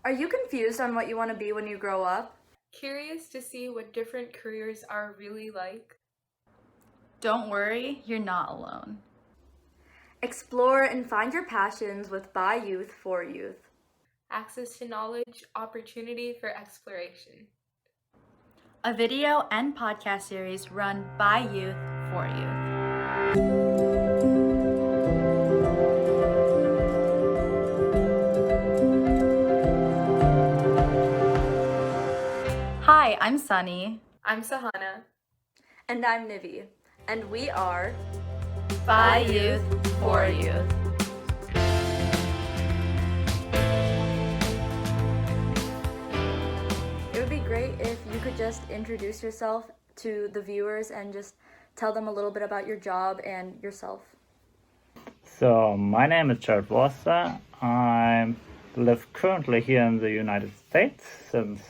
Are you confused on what you want to be when you grow up? Curious to see what different careers are really like. Don't worry, you're not alone. Explore and find your passions with By Youth for Youth. Access to knowledge, opportunity for exploration. A video and podcast series run by youth for youth. Hi, I'm Sunny. I'm Sahana. And I'm Nivi. And we are By youth for youth. It would be great if you could just introduce yourself to the viewers and just tell them a little bit about your job and yourself. So my name is Jared Worcester. I live currently here in the United States since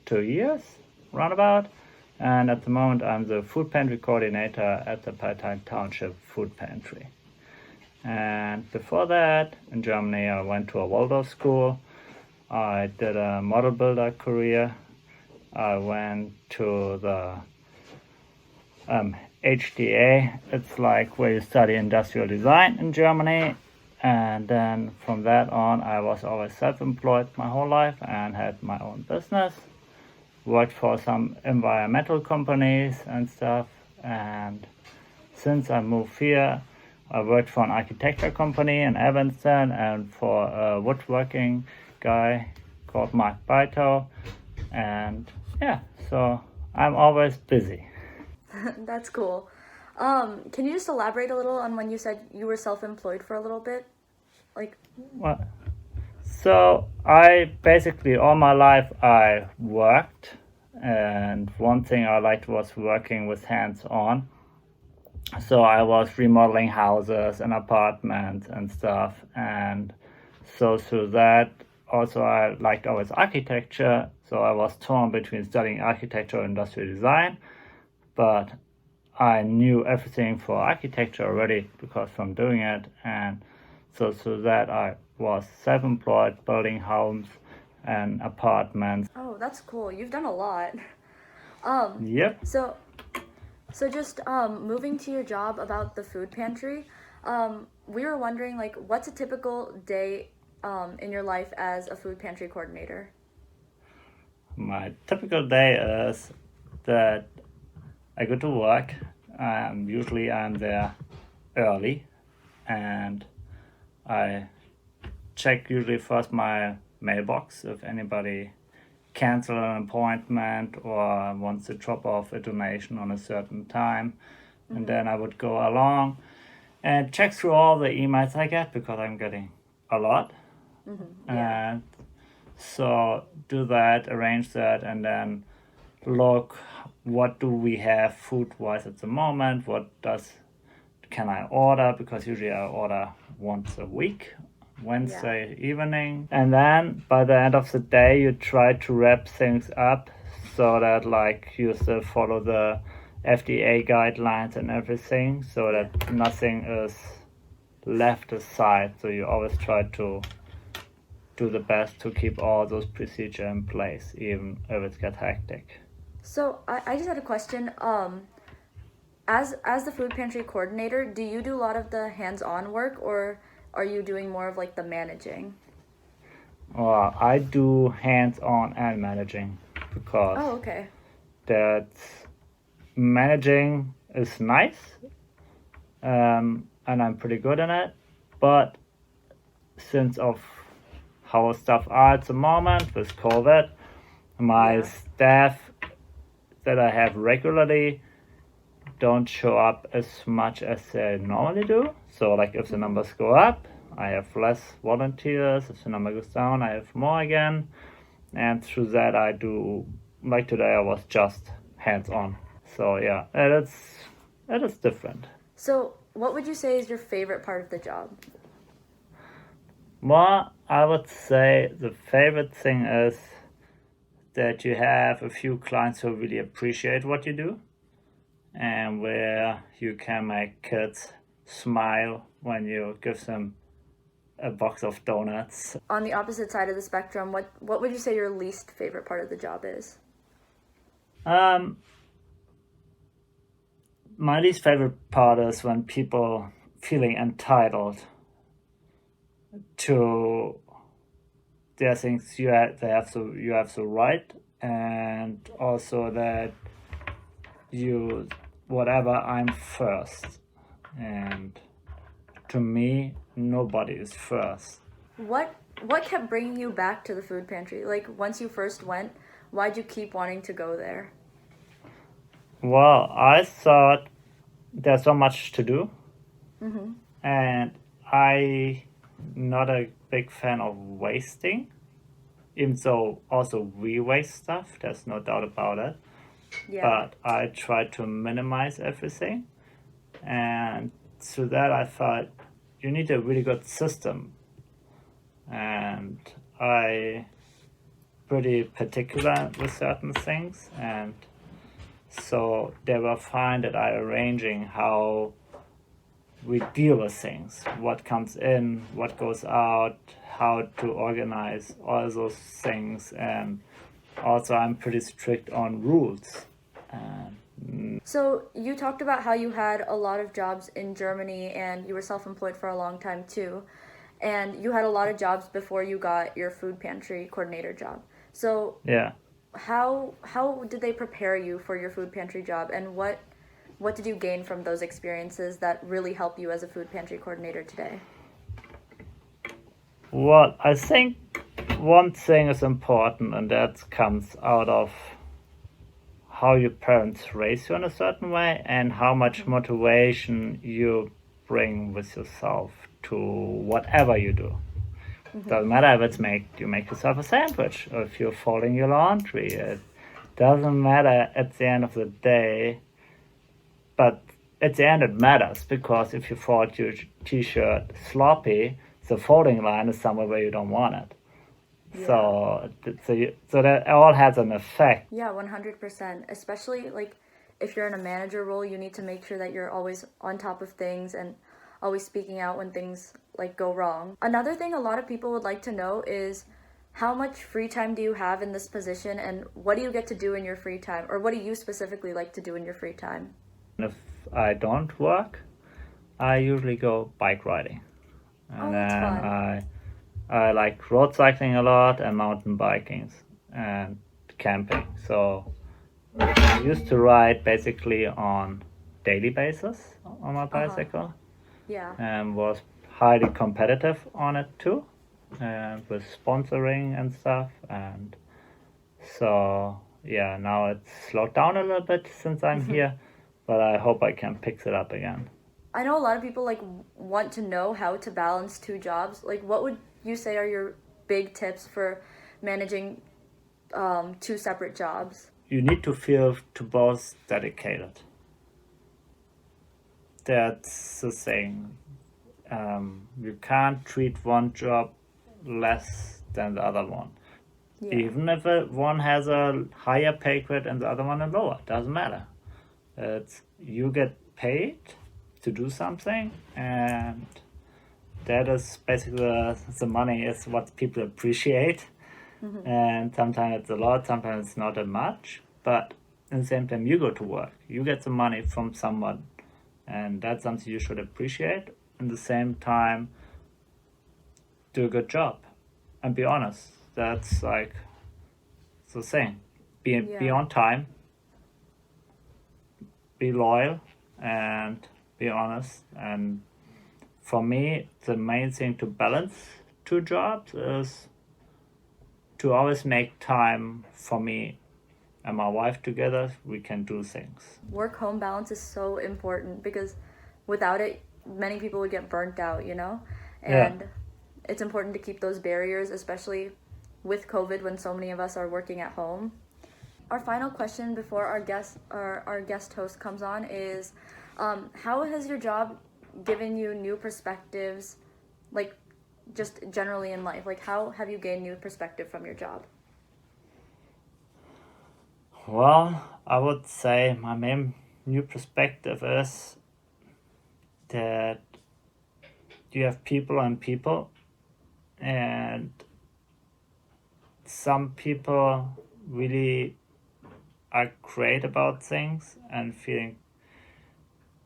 2 years, roundabout. And at the moment I'm the food pantry coordinator at the Pantry Township Food Pantry. And before that, in Germany, I went to a Waldorf school. I did a model builder career. I went to the HDA. It's like where you study industrial design in Germany. And then from that on, I was always self-employed my whole life and had my own business. Worked for some environmental companies and stuff. And since I moved here, I worked for an architecture company in Evanston and for a woodworking guy called Mark Baito. And yeah, so I'm always busy. That's cool. Can you just elaborate a little on when you said you were self-employed for a little bit? Well, so I basically all my life I worked, and one thing I liked was working with hands-on. So I was remodeling houses and apartments and stuff, and so through that also I liked always architecture. So I was torn between studying architecture or industrial design, but I knew everything for architecture already because from doing it, and so through that I was self-employed building homes and apartments. Oh, that's cool. You've done a lot. Yep. So just moving to your job about the food pantry, we were wondering what's a typical day in your life as a food pantry coordinator? My typical day is that I go to work. Usually I'm there early, and I check usually first my mailbox if anybody cancel an appointment or wants to drop off a donation on a certain time. And then I would go along and check through all the emails I get because I'm getting a lot. Yeah. And so do that, arrange that, and then look what do we have food wise at the moment, can I order, because usually I order once a week, Wednesday evening. And then by the end of the day you try to wrap things up so that you still follow the FDA guidelines and everything, so that nothing is left aside. So you always try to do the best to keep all those procedures in place, even if it gets hectic. So I just had a question. As the food pantry coordinator, do you do a lot of the hands-on work, or are you doing more of the managing? Well, I do hands-on and managing because Oh, okay. that's managing is nice, and I'm pretty good in it. But since of how stuff are at the moment with COVID, my staff that I have regularly don't show up as much as they normally do. So if the numbers go up, I have less volunteers. If the number goes down, I have more again. And through that I do, like today I was just hands-on. So yeah, it is different. So what would you say is your favorite part of the job? Well, I would say the favorite thing is that you have a few clients who really appreciate what you do, and where you can make kids smile when you give them a box of donuts. On the opposite side of the spectrum, what would you say your least favorite part of the job is? My least favorite part is when people feeling entitled to their things. You have the right, and also that whatever, I'm first, and to me nobody is first. What kept bringing you back to the food pantry? Like once you first went, why'd you keep wanting to go there? Well, I thought there's so much to do, Mm-hmm. and I not a big fan of wasting, even though also we waste stuff, there's no doubt about it. Yeah. But I try to minimize everything, and through that I thought you need a really good system, and I pretty particular with certain things, and so they were fine that I arranging how we deal with things, what comes in, what goes out, how to organize all those things, and also I'm pretty strict on rules. So you talked about how you had a lot of jobs in Germany and you were self-employed for a long time too. And you had a lot of jobs before you got your food pantry coordinator job. So Yeah. how did they prepare you for your food pantry job, and what did you gain from those experiences that really help you as a food pantry coordinator today? Well, I think one thing is important, and that comes out of how your parents raise you in a certain way and how much motivation you bring with yourself to whatever you do. Doesn't matter if you make yourself a sandwich or if you're folding your laundry. It doesn't matter at the end of the day, but at the end it matters, because if you fold your t-shirt sloppy, the folding line is somewhere where you don't want it. Yeah. So that all has an effect. Yeah, 100%. Especially like if you're in a manager role, you need to make sure that you're always on top of things and always speaking out when things like go wrong. Another thing a lot of people would like to know is how much free time do you have in this position, and what do you get to do in your free time, or what do you specifically like to do in your free time? If I don't work, I usually go bike riding. And Oh, that's then fun. I like road cycling a lot and mountain biking and camping. So I used to ride basically on daily basis on my bicycle, Yeah. and was highly competitive on it too, and with sponsoring and stuff. And so yeah, now it's slowed down a little bit since I'm here, but I hope I can pick it up again. I know a lot of people like want to know how to balance two jobs. Like, what would you say are your big tips for managing two separate jobs? You need to feel to both dedicated. That's the thing. You can't treat one job less than the other one. Yeah. Even if one has a higher pay grade and the other one a lower, doesn't matter. You get paid to do something, and that is basically the money is what people appreciate. And sometimes it's a lot, sometimes it's not that much, but at the same time you go to work, you get the money from someone, and that's something you should appreciate. At the same time, do a good job and be honest. That's like the thing. Be Yeah. on time, be loyal, and be honest. And for me, the main thing to balance two jobs is to always make time for me and my wife together. We can do things. Work-home balance is so important because without it, many people would get burnt out, you know? And it's important to keep those barriers, especially with COVID when so many of us are working at home. Our final question before our guest host comes on is, how has your job given you new perspectives, like just generally in life? Like, how have you gained new perspective from your job? Well, I would say my main new perspective is that you have people and people, and some people really are great about things and feeling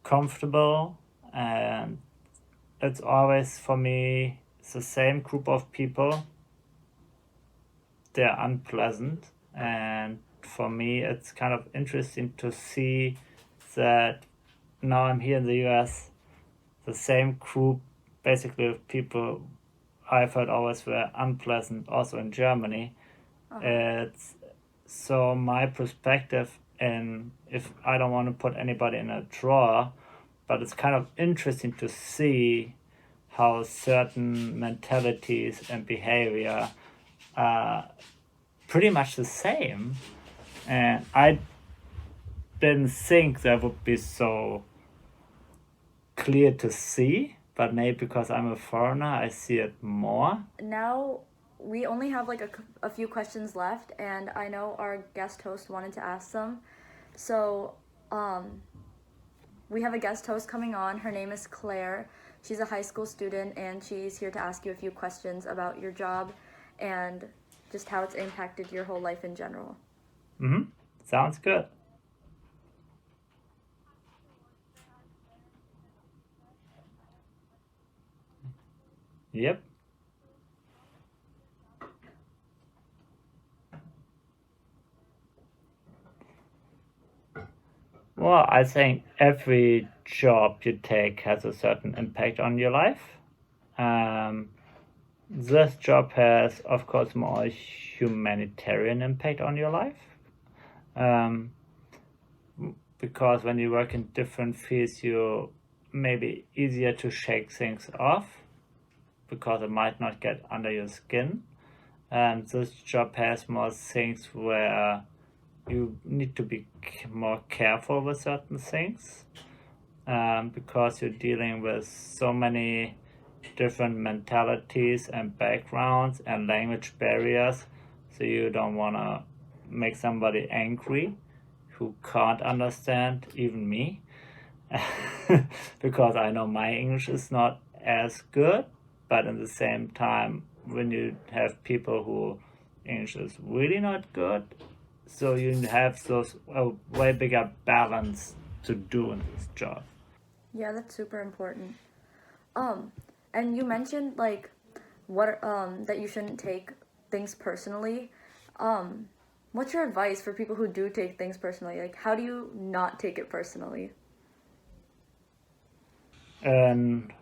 comfortable, and it's always for me it's the same group of people. They're unpleasant, and for me it's kind of interesting to see that now I'm here in the US, the same group basically of people I felt always were unpleasant also in Germany. It's so my perspective, and if I don't want to put anybody in a drawer, but it's kind of interesting to see how certain mentalities and behavior are pretty much the same. And I didn't think that would be so clear to see, but maybe because I'm a foreigner, I see it more. Now we only have like a few questions left, and I know our guest host wanted to ask them. So we have a guest host coming on. Her name is Claire. She's a high school student, and she's here to ask you a few questions about your job and just how it's impacted your whole life in general. Sounds good. Yep. Well, I think every job you take has a certain impact on your life. This job has, of course, more humanitarian impact on your life. Because when you work in different fields, you may be easier to shake things off because it might not get under your skin. This job has more things where you need to be more careful with certain things, because you're dealing with so many different mentalities and backgrounds and language barriers, so you don't want to make somebody angry who can't understand even me, because I know my English is not as good, but at the same time, when you have people who English is really not good, so you have those a way bigger balance to do in this job. Yeah, that's super important. And you mentioned like what that you shouldn't take things personally. What's your advice for people who do take things personally? Like, how do you not take it personally? And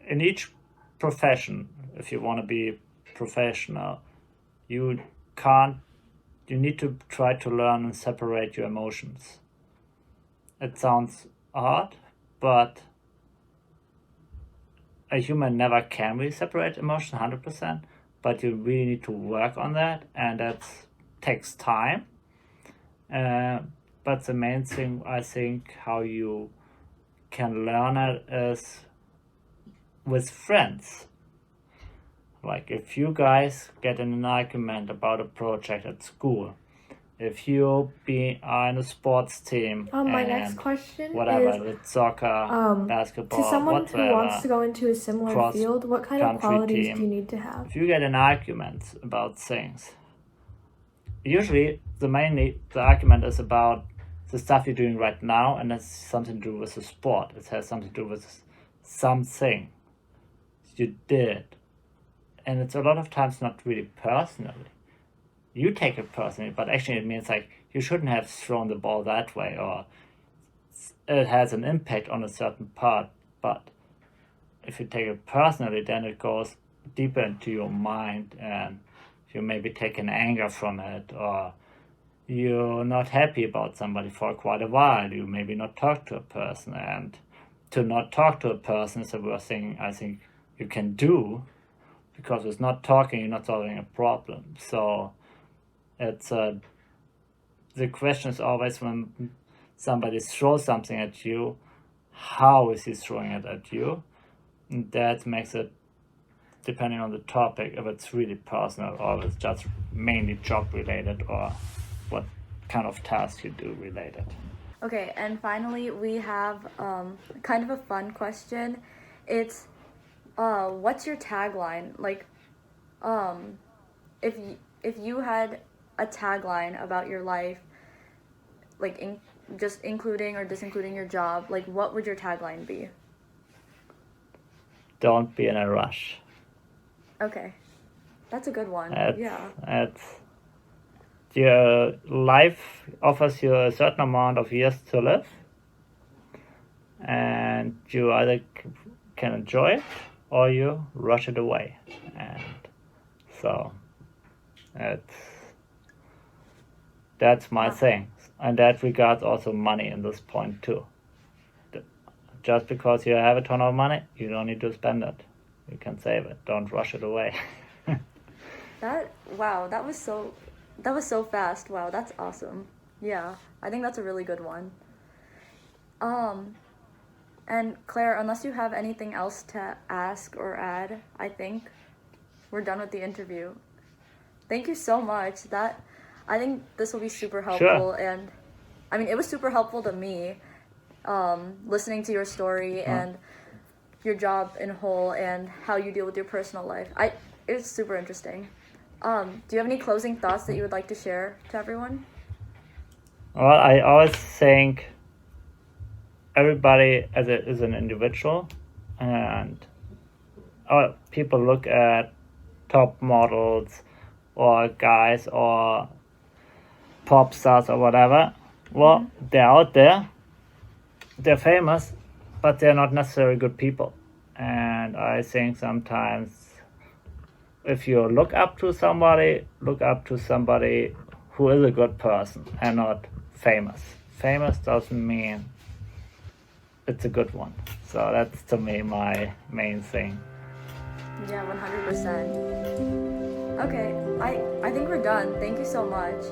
in each profession, if you want to be professional, you need to try to learn and separate your emotions. It sounds odd, but a human never can really separate emotions 100%, but you really need to work on that, and that takes time. But the main thing, I think, how you can learn it is with friends. Like if you guys get in an argument about a project at school, if you are in a sports team, my next question whatever, is with soccer, basketball, to someone whatever, who wants to go into a similar field, what kind of country qualities team, do you need to have? if you get in arguments about things, usually the argument is about the stuff you're doing right now, and it's something to do with the sport. It has something to do with something you did, and it's a lot of times not really personally. You take it personally, but actually it means like you shouldn't have thrown the ball that way, or it has an impact on a certain part. But if you take it personally, then it goes deeper into your mind, and you maybe take an anger from it, or you're not happy about somebody for quite a while. You maybe not talk to a person, and to not talk to a person is the worst thing I think you can do, because with not talking, you're not solving a problem. So it's the question is always, when somebody throws something at you, how is he throwing it at you? And that makes it, depending on the topic, if it's really personal or if it's just mainly job related or what kind of task you do related. Okay, and finally we have kind of a fun question. It's what's your tagline? Like, If you had a tagline about your life, like just including or disincluding your job, like what would your tagline be? Don't be in a rush. Okay, that's a good one. Your life offers you a certain amount of years to live, and you either can enjoy it or you rush it away. And so that's my thing. And that regards also money in this point too. Just because you have a ton of money, you don't need to spend it. You can save it. Don't rush it away. That was so fast. Wow, that's awesome. Yeah, I think that's a really good one. And Claire, unless you have anything else to ask or add, I think we're done with the interview. Thank you so much. I think this will be super helpful. Sure. And I mean, it was super helpful to me, listening to your story and your job in whole and how you deal with your personal life. It was super interesting. Do you have any closing thoughts that you would like to share to everyone? Well, I always think everybody is an individual, and people look at top models or guys or pop stars or whatever. Well, they're out there, they're famous, but they're not necessarily good people. And I think sometimes if you look up to somebody who is a good person and not famous. Famous doesn't mean it's a good one. So that's, to me, my main thing. Yeah, 100%. Okay, I think we're done. Thank you so much.